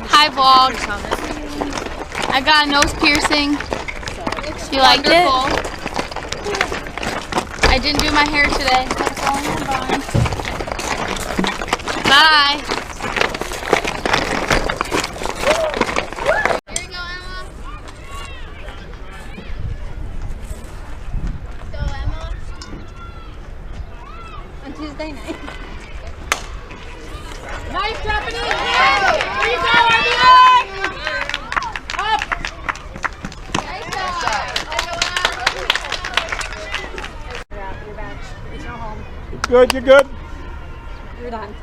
Hi vlog. I got a nose piercing. You liked it? I didn't do my hair today. That's all I'm buying. Bye. Here you go, Emma. So Emma. On Tuesday night. Nice dropping in. Here you go, RBI. Up. Nice job. You're back. It's your home. Good, you're good. You're done.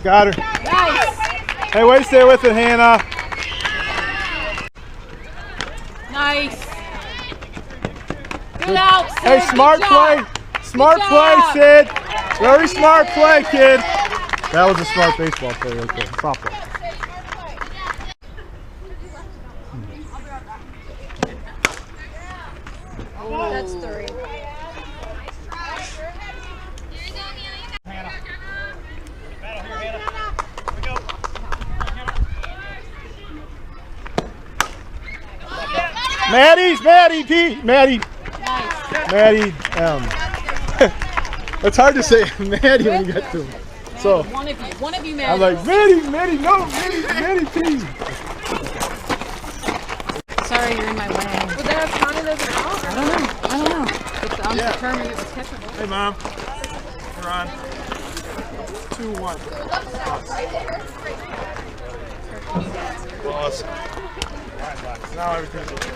Got her. Nice. Hey, way to stay with it, Hannah. Nice. Good out, Sid. Hey, smart play. Smart play, Sid. Very smart play, kid. That was a smart baseball play right there. Softball. That's 3. Maddie. Maddie. It's hard to say Maddie when you get to him. So One of you, Maddie. I'm like, Maddie, P. Sorry, you're in my way. Would that have counted as an out? I don't know. It's undetermined. It was catchable. Hey, Mom. We're on. 2-1. Awesome. Now everything's okay.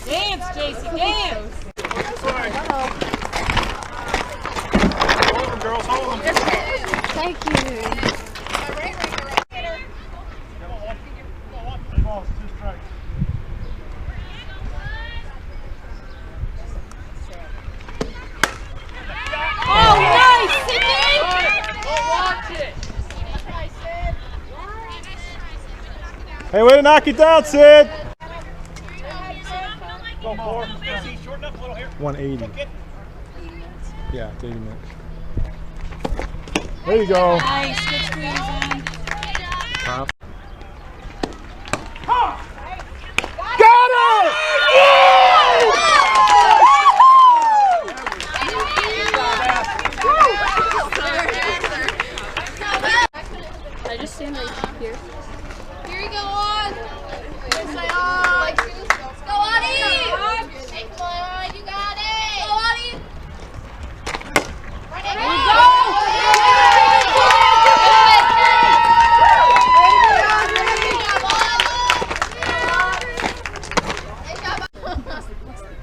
Dance, JC, dance! Hold them, girls, hold them. Thank you. Oh, nice, Sydney! Hey, way to knock it down, Sid. Go 4. 180. Yeah, 80 minutes. There you go. Nice, good squeezing. Top. Got it! I just stand right here. Here you go, on. Say on. Let's go, Audie. Hey, come on, you got it. Go, Audie. Here we go.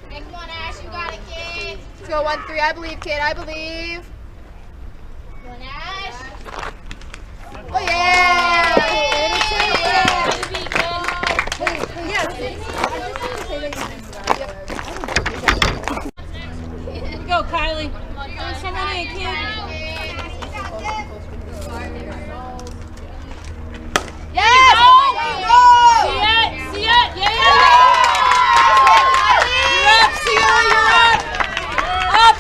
Hey, come on, Ash, you got it, kid. Let's go, 1-3. I believe, kid. I believe. Come on, Ash. Oh, yeah! Go, Kylie. There's somebody in, kid. Yes! See it? See it? Yeah! You're up, Sierra, you're up! Up!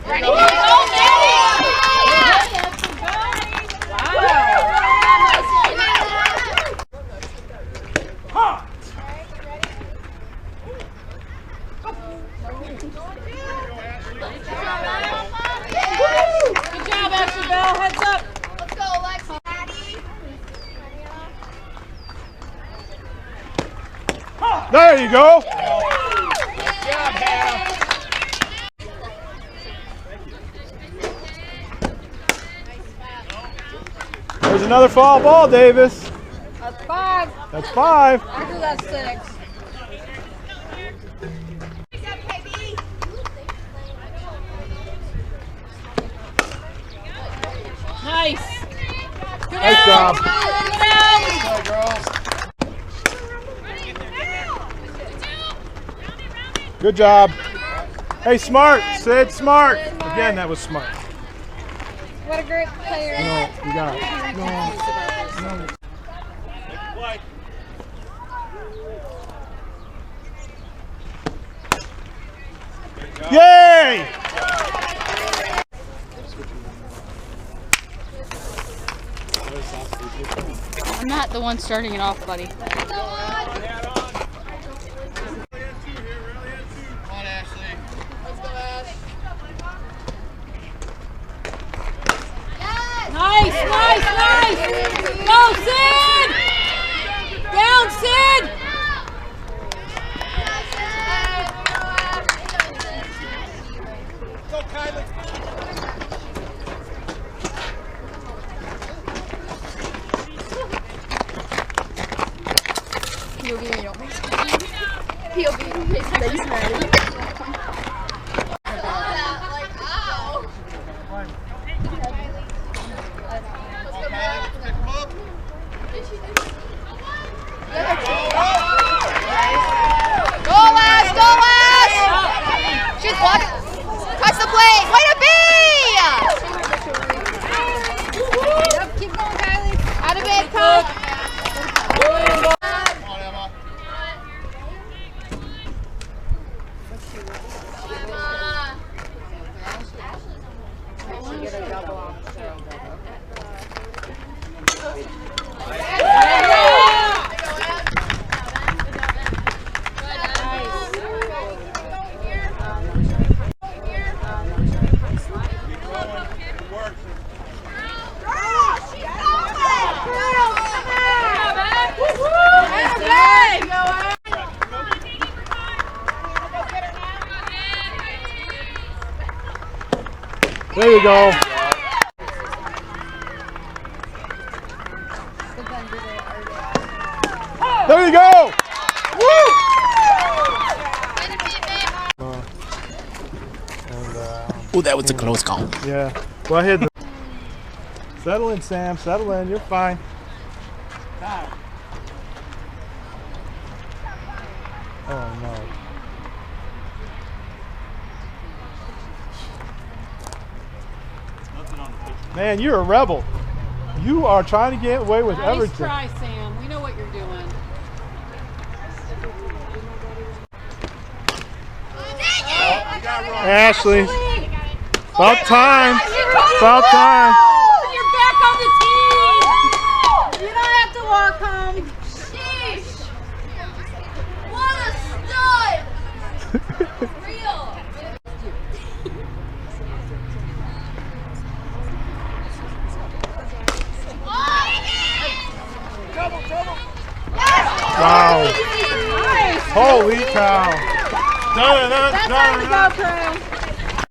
Ready? Go, good job, Ashley Bell. Heads up. Let's go, Lexi. There you go. another foul ball, Davis. That's 5. That's 5. Actually, that's 6. Nice. Nice job. Good job. Hey, smart. Sid, smart. Again, that was smart. What a great player. No, you got it. No. Yay! I'm not the one starting it off, buddy. Nice, nice, nice! Go, Sid! Down, Sid! Go, Kylie. Touch the plate! Way to be! Keep going, Kylie. Out of it, Coach. There you go. There you go. Woo! Oh, that was a close call. Yeah. Go ahead. Settle in, Sam. Settle in. You're fine. Oh, no. Man, you're a rebel. You are trying to get away with everything. Nice try, Sam. We know what you're doing. Ashley. About time. About time. You're back on the team. You don't have to walk home. Sheesh. What a stud. Real. Wow. Nice. Holy cow. That's how we go, Crew.